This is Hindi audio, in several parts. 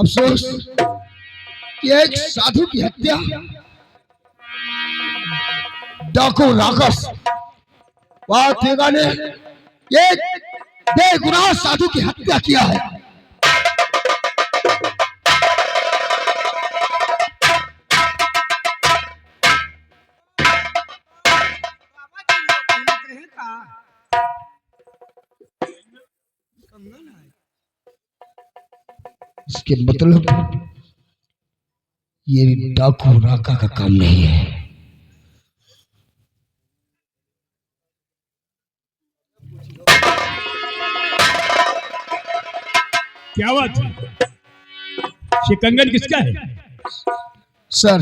अफसोस कि एक साधु की हत्या डाकू राक्षस वातेगा ने एक बेगुनाह साधु की हत्या किया है। इसके मतलब ये डाकू राका का काम नहीं है। क्या बात है? ये कंगन किसका है? सर,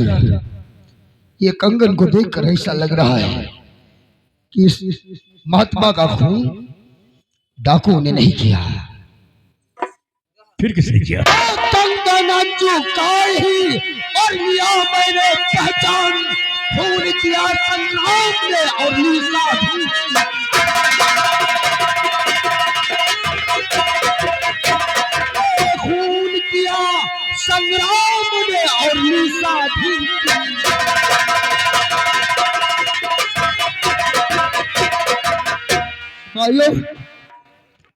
ये कंगन को देखकर ऐसा लग रहा है कि इस महात्मा का खून डाकू ने नहीं किया। फिर किसने किया? कंगन चुकाई और लिया मैंने पहचान, खून किया संग्राम ने और ली साधु। खून किया संग्राम ने और ली साधु। भाइयों,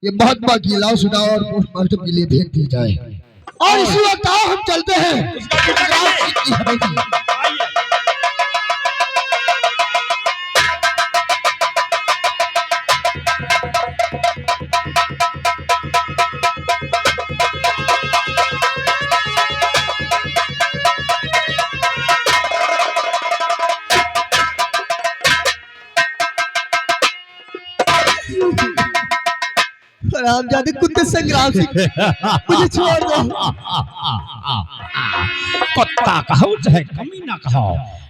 ये महात्मा की लाश उठाओ और पोस्टमार्टम के लिए भेज दी जाए। और इसी वक्त आओ हम चलते हैं। हरामजादे कुत्ते संग्राम सिंह, मुझे छोड़ दो। कुत्ता कहो चाहे कमीना कहो,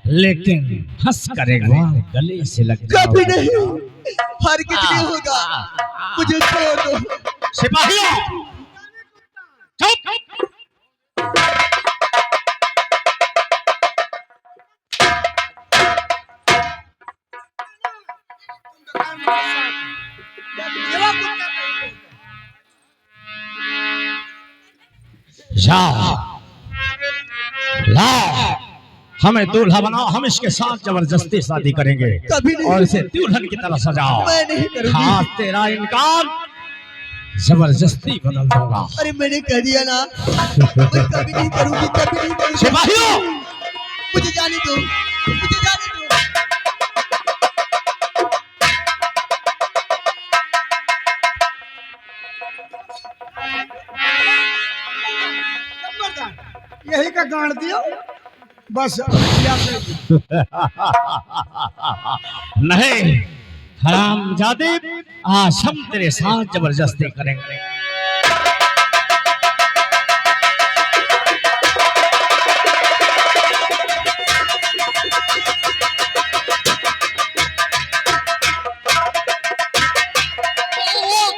लेकिन हंस कर एक बार गले से लग जाओ। कभी नहीं, हर कितने होगा, मुझे छोड़ दो। सिपाहियों, चुप! जाओ, लाओ, हमें दूल्हा बनाओ, हम इसके साथ जबरदस्ती शादी करेंगे और इसे दुल्हन की तरह सजाओ। मैं नहीं करूंगी। हाँ, तेरा इनकार जबरदस्ती बदल दूंगा। अरे मैंने कह दिया ना, मैं कभी नहीं करूंगी, कभी नहीं करूंगी। सिपाहियों, मुझे जाने दो, मुझे जाने दो। यही का गाड़ दिया बस। नहीं हरामजादे, आज हम तेरे साथ जबरदस्ती करेंगे।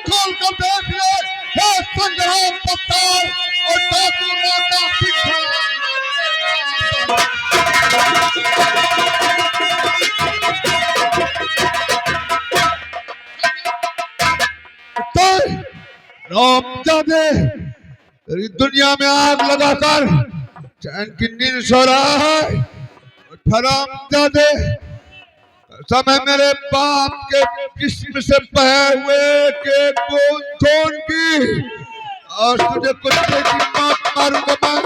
खोल कर देख ले, वो संग्राम पत्थर और डाकू राका पीछे। रामजादे, तेरी दुनिया में आग लगाकर चैन की नींद सो रहा है। हरामजादे, समय मेरे बाप के जिस्म से बहे हुए के बूंद खून की, और तुझे कुत्ते की मौत मारूंगा मैं।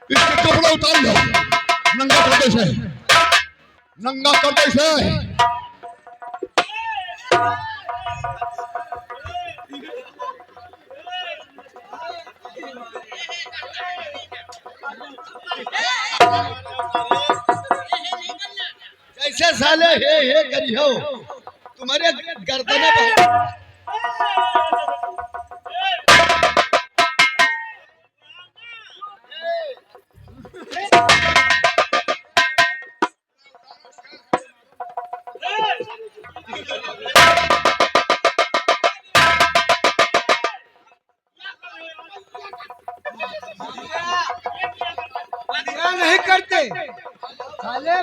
इसके कपड़े उतार लो, नंगा कर दे इसे, नंगा कर दे इसे। कैसे साले हे करी हो, तुम्हारे गर्दन पर नहीं करते साले।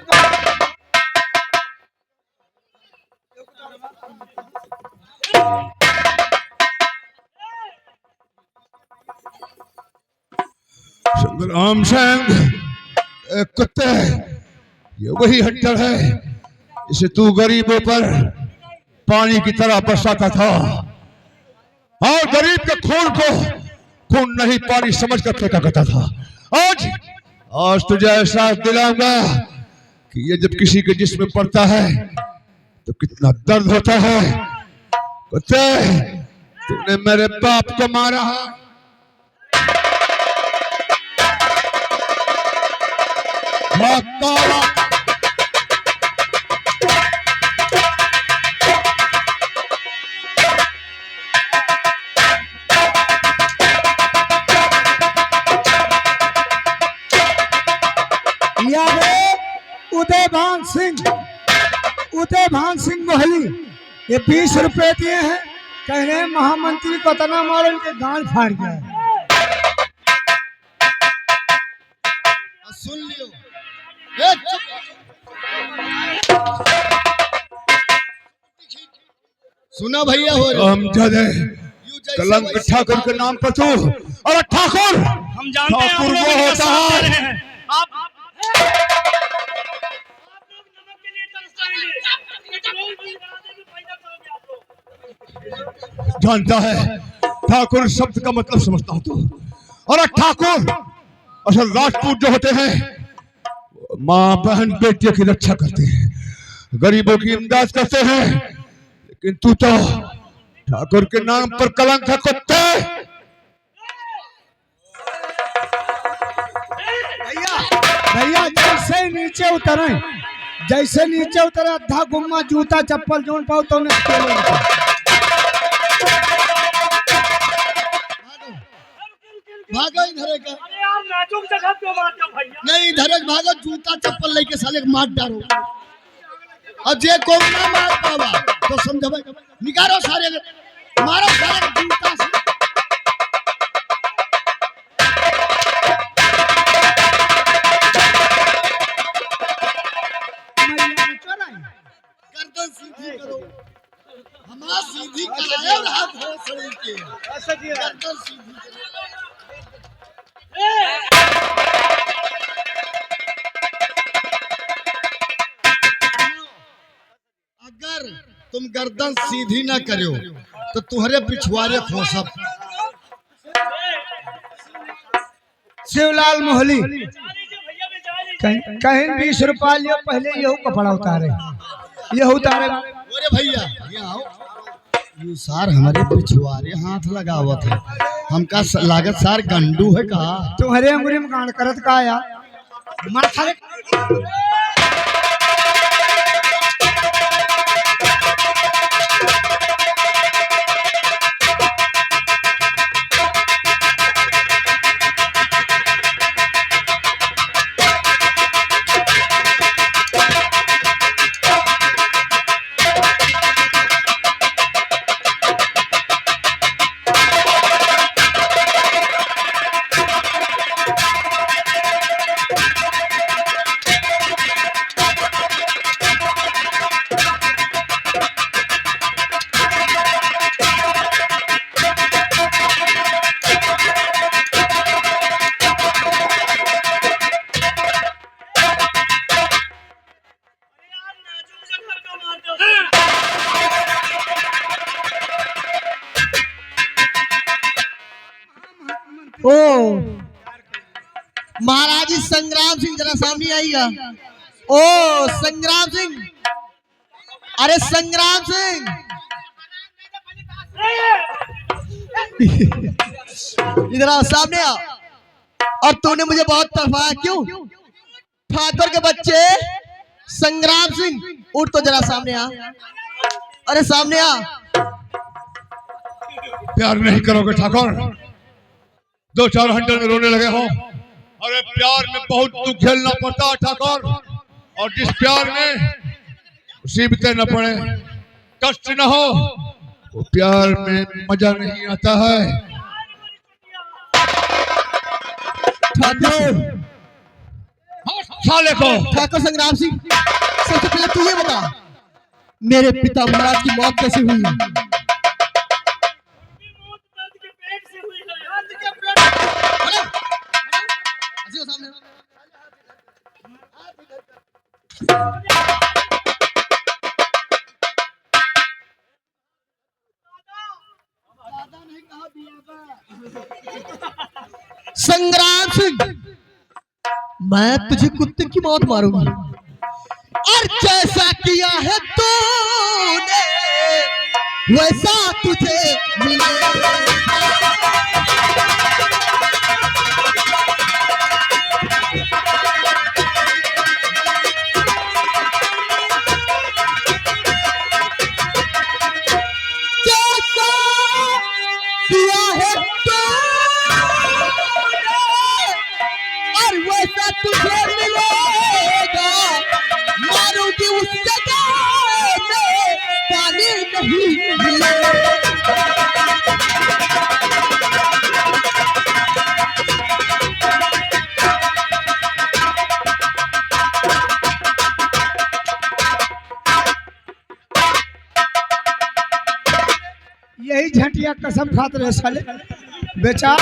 संग्राम सिंह कुत्ते, ये वही हट्टर है जिसे तू गरीबों पर पानी की तरह बरसाता था और गरीब के खून को खून नहीं पानी समझकर फेंका करता था। आज आज तुझे एहसास दिलाऊंगा कि ये जब किसी के जिस्म में पड़ता है तो कितना दर्द होता है। कुत्ते, तूने मेरे बाप को मारा है। उदय भान सिंह मोहली ये 20 रुपए दिए हैं, कह रहे हैं महामंत्री को तना मारो इनके गांड फाड़ गया। सुन लियो, सुना भैया हो कलंक ठाकुर के नाम पर तू और ठाकुर हम जानते हैं ठाकुर वो होता है। जानता है ठाकुर शब्द का मतलब समझता हूं तू। और ठाकुर असल राजपूत जो होते हैं माँ बहन बेटियों की रक्षा करते हैं, गरीबों की इमदाद करते हैं, लेकिन तू तो ठाकुर के नाम पर कलंक है। कुत्ते, भैया जैसे नीचे उतरे अद्धा गुम्मा जूता चप्पल जोन पाओ तो भागो इधर का। नहीं इधर भागो, जूता चप्पल लेके साले मार डालो। अब जे को ना मार पावा तो समझो निकालो सारे, मारो सारे जूता से। गर्दन सीधी करो, हमारा सीधी कराए और हाथ धो शरीर के। गर्दन सीधी अगर तुम गर्दन सीधी ना करो तो तुम्हारे पिछवाड़े खोसब। शिवलाल मोहली कहीं 20 रुपया लियो, पहले यहू कपड़ा उतारे, यहू उतारे। अरे भैया ये आओ, यू सार हमारे पिछवाड़े हाथ लगावत है, हमका लागत सार गंडू है का। तुम्हारे अंगुरी में कांड करत का या माथा रे। ओ महाराज जी संग्राम सिंह जरा सामने आइएगा। ओ संग्राम सिंह, अरे संग्राम सिंह इधर आओ, सामने आ। और तूने मुझे बहुत तरफाया क्यों? ठाकुर के बच्चे संग्राम सिंह, उठ तो जरा सामने आ। अरे सामने आ। प्यार नहीं करोगे ठाकुर? 2-4 घंटे में रोने लगे हो। अरे प्यार में बहुत दुख झेलना पड़ता है ठाकुर, और जिस प्यार में मुसीबतें न पड़े, कष्ट न हो, वो प्यार में मजा नहीं आता है। ठाकुर साले को। ठाकुर संग्राम सिंह, सबसे पहले तू ये बता, मेरे पिता महाराज की मौत कैसे हुई है? संग्राम सिंह, मैं तुझे कुत्ते की मौत मारूंगी, और जैसा किया है तूने वैसा तुझे मिलेगा। जैसा किया है और वैसा तुझे मिलेगा, मारूंगी उस जगह में पानी नहीं मिलेगा। यही झटिया कसम खाते रहे साले बेचा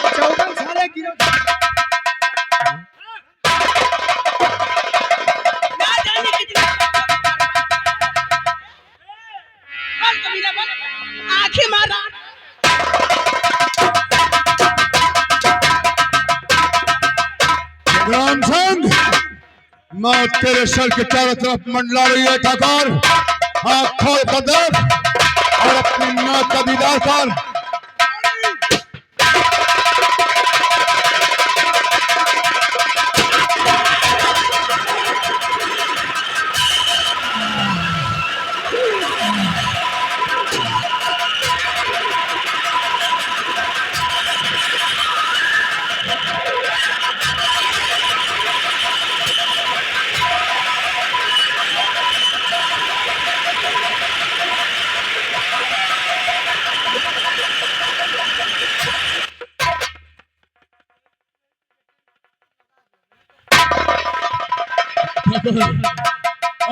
14 साले गिरो। आंखें मारा राम सिंह, मौत तेरे सर के चारों तरफ मंडला रही है ठाकुर। आँख खोल कर देख और अपनी मौत का दीदार कर।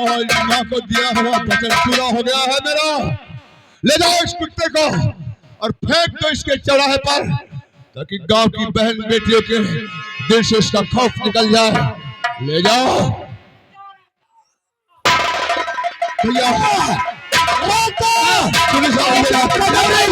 आज माँ को दिया हुआ वचन पूरा हो गया है मेरा। ले जाओ इस कुत्ते को और फेंक दो इसके चौराहे पर, ताकि गांव की बहन बेटियों के दिल से इसका खौफ निकल जाए। ले जाओ भैया। पुलिस आ गई।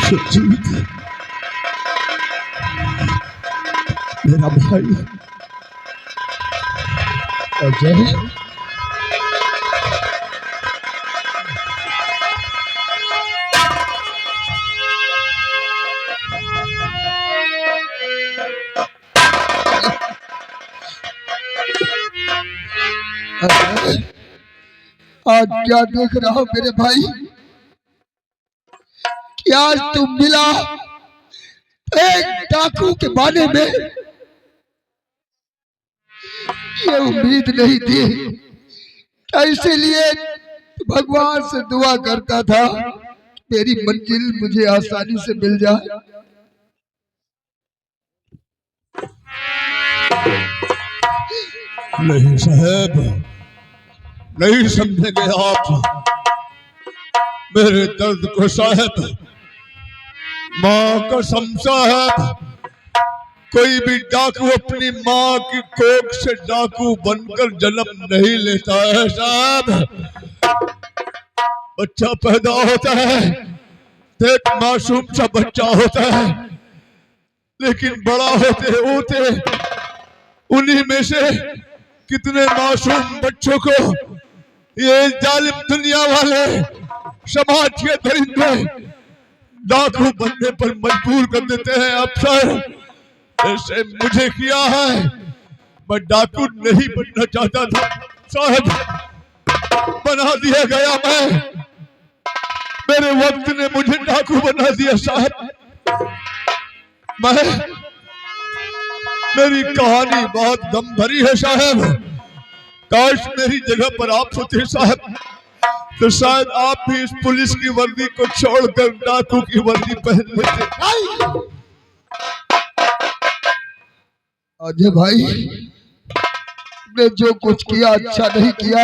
सुरजीत, मेरा भाई अजय, आज क्या देख रहा हो मेरे भाई कि आज तुम मिला एक डाकू के बाने में। ये उम्मीद नहीं थी, इसीलिए भगवान से दुआ करता था मेरी मंजिल मुझे आसानी से मिल जाए। नहीं साहब, नहीं समझेंगे आप मेरे दर्द को साहब। माँ कसम साहब, कोई भी डाकू अपनी माँ की कोख से डाकू बनकर जन्म नहीं लेता है साहब। बच्चा पैदा होता है, एक मासूम सा बच्चा होता है, लेकिन बड़ा होते होते उन्हीं में से कितने मासूम बच्चों को ये जालिम दुनिया वाले समाज के दरिंदे डाकू बनने पर मजबूर कर देते हैं। अफसर, ऐसे मुझे किया है। मैं डाकू नहीं बनना चाहता था साहब, बना दिया गया। मेरे वक्त ने मुझे डाकू बना दिया साहब। मेरी कहानी बहुत गम भरी है साहब। काश मेरी जगह पर आप होते साहब, तो शायद आप भी इस पुलिस की वर्दी को छोड़कर डाकू की वर्दी पहन लेते। अजय भाई ने जो कुछ किया अच्छा नहीं किया,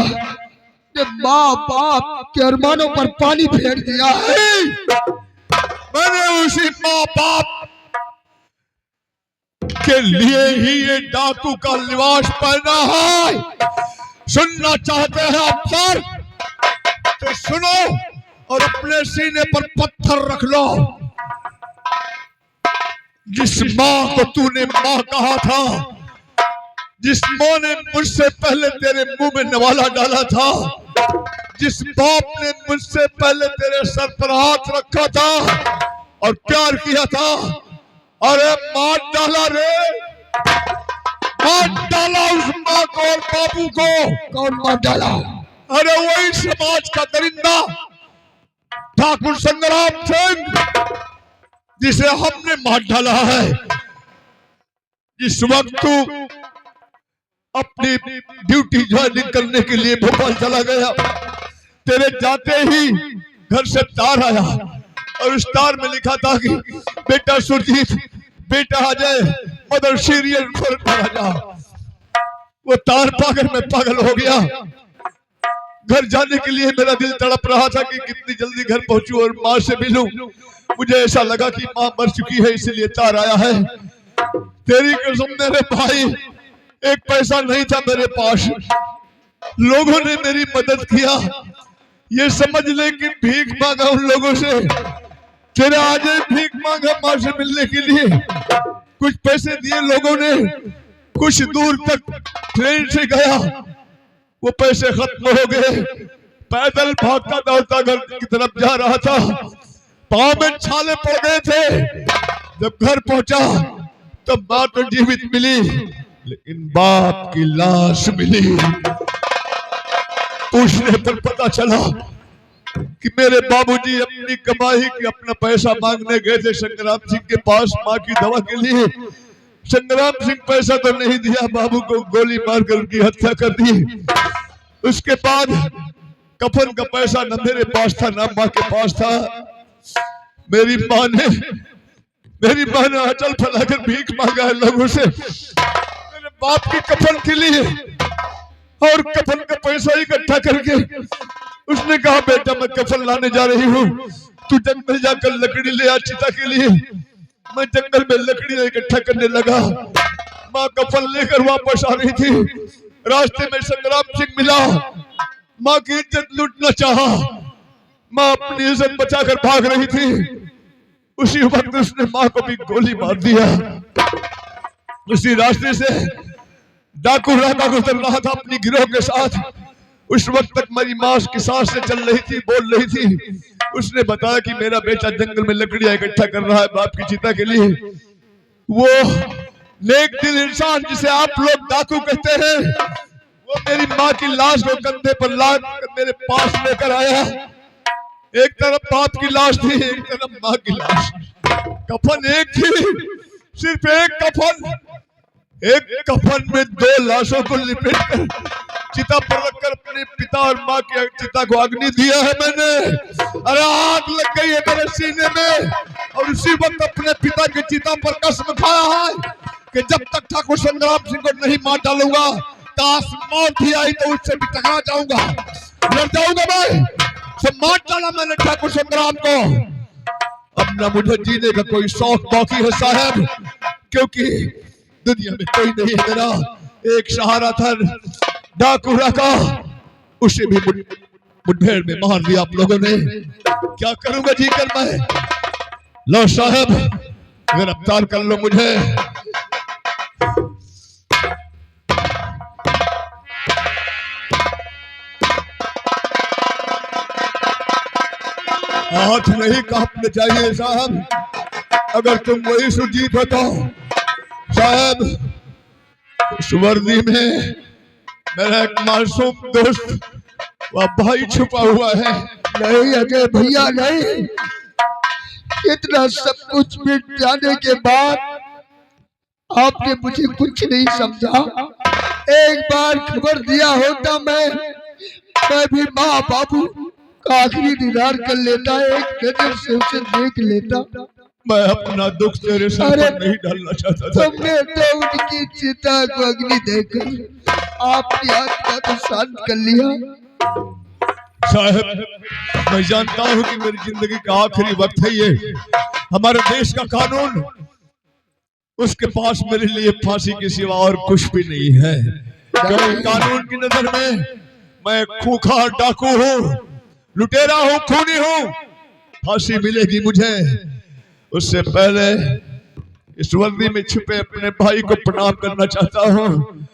ने माँ बाप के अरमानों पर पानी फेर दिया है। मैंने उसी माँ बाप के लिए ही ये डाकू का लिबास पहना है। सुनना चाहते हैं अफसर तो सुनो और अपने सीने पर पत्थर रख लो। जिस माँ को तूने माँ कहा था, जिस माँ ने मुझसे पहले तेरे मुंह में नवाला डाला था, जिस बाप ने मुझसे पहले तेरे सर पर हाथ रखा था और प्यार किया था, अरे मार डाला रे, मार डाला उस माँ को और बाबू को। कौन मार डाला? अरे वही समाज का दरिंदा ठाकुर संग्राम सिंह, जिसे हमने मार डाला है। जिस वक्त तू अपनी ड्यूटी ज्वाइनिंग करने के लिए भोपाल चला गया, तेरे जाते ही घर से तार आया और उस तार में लिखा था कि बेटा सुरजीत, बेटा अजय मदर सीरियल खोल आ जा। वो तार पाकर मैं पागल हो गया। घर जाने के लिए मेरा दिल तड़प रहा था कि कितनी जल्दी घर पहुंचूं और माँ से मिलूं। मुझे ऐसा लगा कि माँ मर चुकी है, इसलिए तार आया है। तेरी कसम मेरे भाई, एक पैसा नहीं था मेरे पास। लोगों ने मेरी मदद किया, ये समझ ले कि भीख मांगा उन लोगों से। तेरे आज भीख मांगा माँ से मिलने के लिए। कुछ पैसे दिए लोगों ने, कुछ दूर तक ट्रेन से गया, वो पैसे खत्म हो गए। पैदल भागता दौड़ता घर की तरफ जा रहा था, पाँव में छाले पड़ गए थे। जब घर पहुंचा तब माँ तो जीवित मिली, लेकिन बाप की लाश मिली। पूछने पर पता चला कि मेरे बाबूजी अपनी कमाई की अपना पैसा मांगने गए थे संग्राम सिंह के पास माँ की दवा के लिए। संग्राम सिंह पैसा तो नहीं दिया, बाबू को गोली मारकर उनकी हत्या कर दी। उसके बाद कफन का पैसा न मेरे पास था न माँ के पास था। मेरी माँ ने अचल फैलाकर भीख मांगा है लोगों से मेरे बाप की कफन के लिए, और कफन का पैसा इकट्ठा करके उसने कहा बेटा मैं कफन लाने जा रही हूँ, तू जंगल जाकर लकड़ी ले आ चिता के लिए। मैं जंगल में लकड़ी इकट्ठा करने लगा। माँ कफन लेकर वापस आ रही थी, रास्ते में संग्राम सिंह मिला। माँ की इज्जत लूटना चाहा, माँ अपनी इज्जत बचाकर भाग रही थी। उसी वक्त उसने माँ को भी गोली मार दिया। उसी रास्ते से डाकू राका गुजर रहा था अपनी गिरोह के साथ। उस वक्त तक मेरी माँ की सांस से चल रही थी, बोल रही थी। उसने बताया कि मेरा बेटा जंगल में लकड़ियां इकट्ठा कर रहा है बाप की चिता के लिए। वो नेक दिल इंसान जिसे आप लोग डाकू कहते हैं, वो मेरी माँ की लाश को कंधे पर लाद मेरे पास लेकर आया। एक तरफ बाप की लाश थी, एक तरफ माँ की लाश। कफन एक थी, सिर्फ एक कफन। एक कफन में दो लाशों को लिपेट कर चिता पर रखकर अपने पिता और माँ की चिता को अग्नि दिया है मैंने। अरे आग लग गई है मेरे सीने में। और उसी वक्त अपने पिता की चिता पर कसम खाया है कि जब तक ठाकुर संग्राम सिंह को नहीं मार डालूंगा, काश मौत भी आई तो उससे भी टकरा जाऊंगा, लड़ जाऊंगा मैं। सब मार डाला मैंने ठाकुर संग्राम को। अब ना मुझे जीने का कोई शौक बाकी है साहब, क्योंकि दुनिया में कोई नहीं है मेरा। एक सहारा था डाकू राका, उसे भी मुठभेड़ में मार दिया आप लोगों ने। क्या करूंगा जीकर मैं? लो साहब, गिरफ्तार कर लो मुझे। हाथ नहीं कांपने चाहिए साहब। अगर तुम वही सुजीत हो तो साहब, उस वर्दी में मेरा एक मासूम दोस्त वह भाई छुपा हुआ है। नहीं अजय भैया नहीं, इतना सब कुछ मिट जाने के बाद आपने मुझे कुछ नहीं समझा। एक बार खबर दिया होता मैं भी माँ बाबू का आखिरी दीदार कर लेता, एक नजर से उसे देख लेता। मैं अपना दुख तेरे सर पर नहीं डालना चाहता था। तुमने तो उनकी चिता को अग्नि देकर आपकी आत्मा को शांत कर लिया। साहब, मैं जानता हूँ कि मेरी जिंदगी का आखिरी वक्त है ये। हमारे देश का कानून, उसके पास मेरे लिए फांसी के सिवा और कुछ भी नहीं है। क्योंकि कानून की नजर में मैं खूंखार डाकू हूँ, लुटेरा हूँ, खूनी हूँ। फांसी मिलेगी मुझे, उससे पहले इस वर्दी में छिपे अपने भाई को प्रणाम करना चाहता हूँ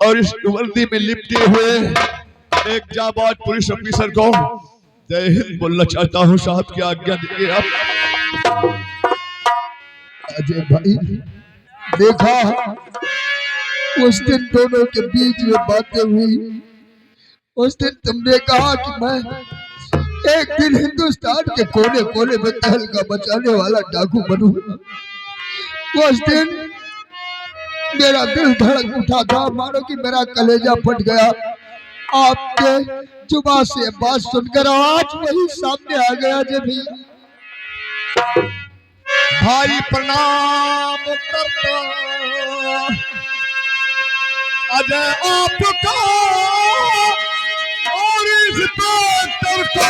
और इस वर्दी में लिपटे हुए एक जाबाज पुलिस ऑफिसर को जय हिंद बोलना चाहता हूँ। साहब की आज्ञा दीजिए आप। अजय भाई, देखा उस दिन दोनों के बीच में बातें हुई। उस दिन तुमने कहा कि मैं एक दिन हिंदुस्तान के कोने कोने में तहलका मचाने वाला डाकू बनूंगा। उस दिन मेरा दिल धड़क उठा था, मानो कि मेरा कलेजा फट गया। आपके जुबान से बात सुनकर आज वही सामने आ गया। जब भैया भाई प्रणाम करता अजय आपका और इस पेटर को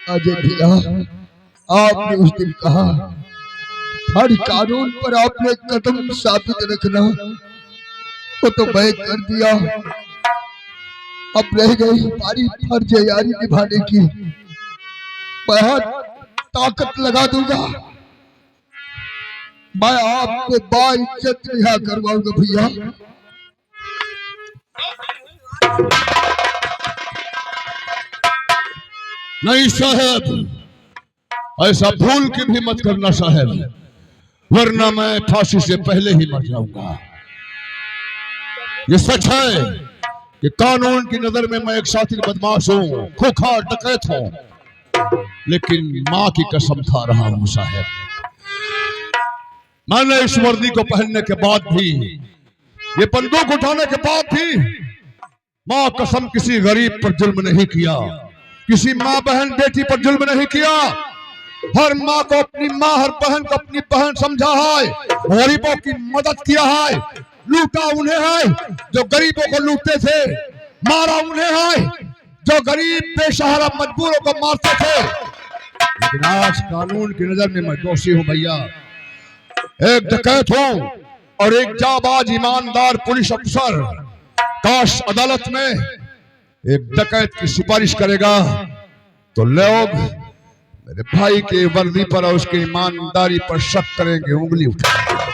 अजय भैया, आपने उस दिन कहा हर कानून पर आपने कदम साबित रखना, वो तो मैं कर दिया। अब रह गई हमारी फर्ज यारी निभाने की। बहुत ताकत लगा दूंगा, मैं आप पे बाइज्जत रिहा करवाऊंगा भैया। नहीं साहब, ऐसा भूल के भी मत करना साहब, वरना मैं फांसी से पहले ही मर जाऊंगा। ये सच है कि कानून की नजर में मैं एक शातिर बदमाश हूं, खूंखार डकैत हूं, लेकिन मां की कसम खा रहा हूं साहब, मैंने इस वर्दी को पहनने के बाद भी, ये बंदूक उठाने के बाद भी मां कसम किसी गरीब पर जुल्म नहीं किया, किसी मां बहन बेटी पर जुल्म नहीं किया। हर माँ को अपनी माँ, हर बहन को अपनी बहन समझा है, गरीबों की मदद किया है, लूटा उन्हें है जो गरीबों को लूटते थे, मारा उन्हें है जो गरीब बेसहारा मजबूरों को मारते थे। लेकिन आज कानून की नजर में मैं दोषी हूं भैया, एक डकैत हूं और एक जाबाज ईमानदार पुलिस अफसर। काश अदालत में एक डकैत की सिफारिश करेगा तो लोग मेरे भाई के वर्दी पर और उसकी ईमानदारी पर शक करेंगे, उंगली उठाएंगे,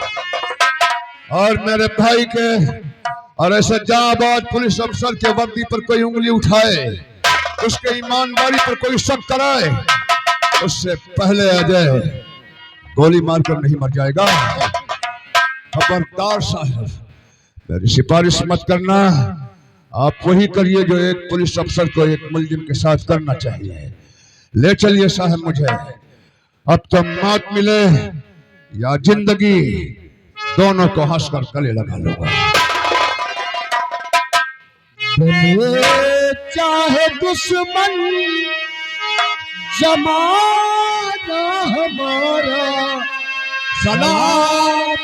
और मेरे भाई के और ऐसे जाबाज पुलिस अफसर के वर्दी पर कोई उंगली उठाए, उसके ईमानदारी पर कोई शक कराए, उससे पहले अजय गोली मारकर नहीं मर जाएगा। खबरदार साहब, मेरी सिफारिश मत करना, आप वही करिए जो एक पुलिस अफसर को एक मुलजिम के साथ करना चाहिए। ले चलिए साहब मुझे, अब तो मौत मिले या जिंदगी, दोनों को हंसकर गले लगा लूंगा। चाहे दुश्मन जमाना हमारा सलाम,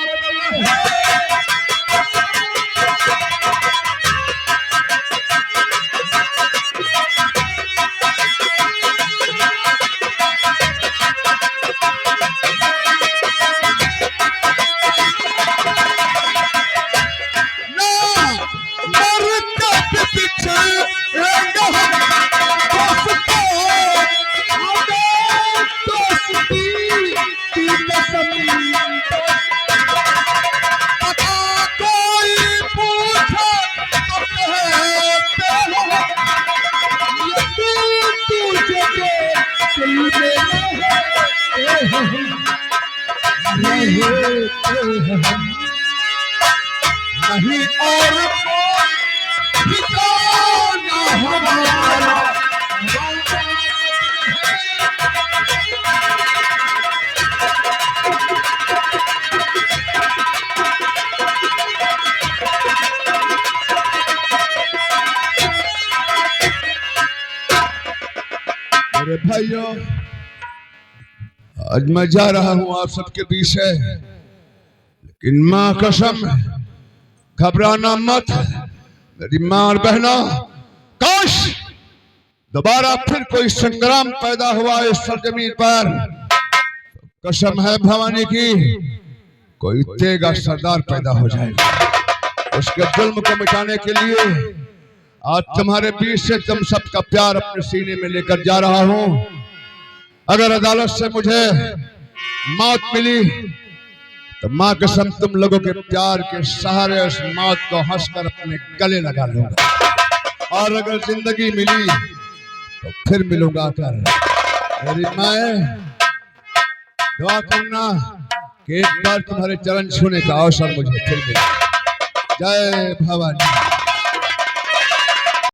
नहीं और ठिकाना हमारा। मेरे भाइयों, आज मैं जा रहा हूं आप सबके बीच से, लेकिन मां कसम घबराना मत मेरी मां और बहनों। काश दोबारा फिर कोई संग्राम पैदा हुआ इस सरजमीन पर, तो कसम है भवानी की, कोई तेगा सरदार पैदा हो जाएगा। उसके जुल्म को मिटाने के लिए आज तुम्हारे बीच से तुम सबका प्यार अपने सीने में लेकर जा रहा हूं। अगर अदालत से मुझे मौत मिली तो मां कसम तुम लोगों के प्यार के सहारे उस मौत को हंसकर अपने गले लगा लूंगा, और अगर जिंदगी मिली तो फिर मिलूंगा कर। मेरी माए, दुआ करना कि एक बार तुम्हारे चरण छूने का अवसर मुझे फिर मिले। जय भवानी।